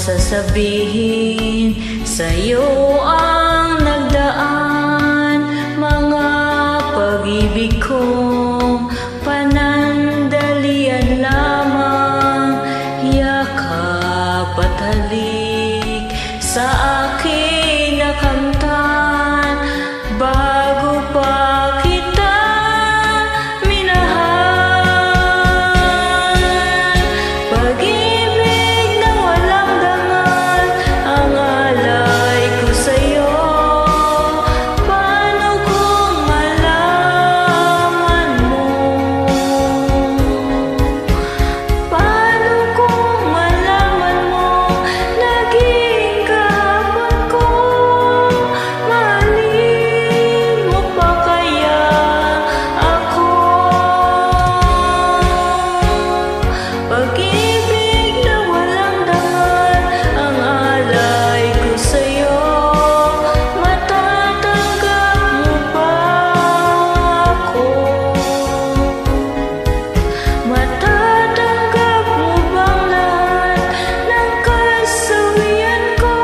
sasabihin sa'yo ang nagdaan, mga pag-ibig kong panandalian lamang, yakap at halik sa akin na kamtan, bago pa kita minahal. Pag-ibig na walang dangal ang alay ko sa'yo. Paano kung malaman mo? Paano kung malaman mo? Naging kahapon ko, mahalin mo pa kaya ako? Pag-ibig na walang dangal ang alay ko sa'yo. Matatanggap mo ba ako? Matatanggap mo bang lahat ng kasawian ko?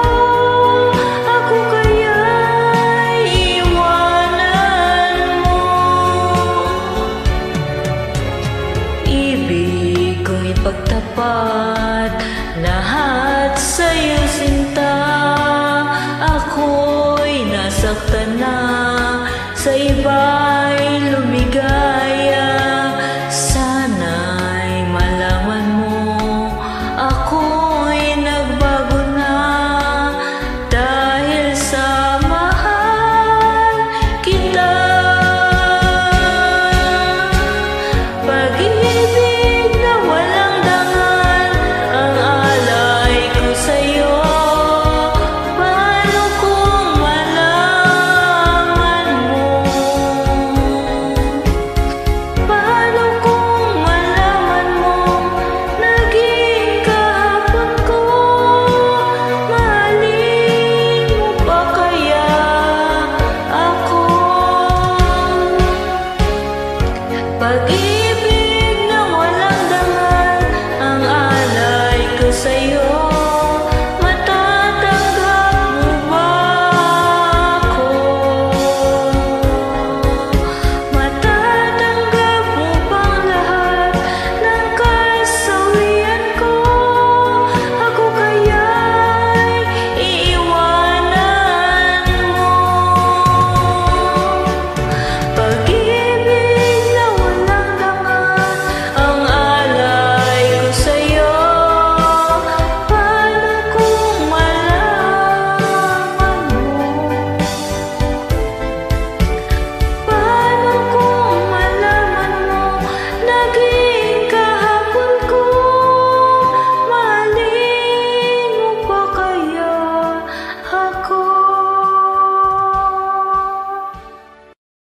Ako kaya'y iwanan mo? Ibig kong ipagtapat lahat sa'yo, sinta. Ako'y nasaktan na sa iba.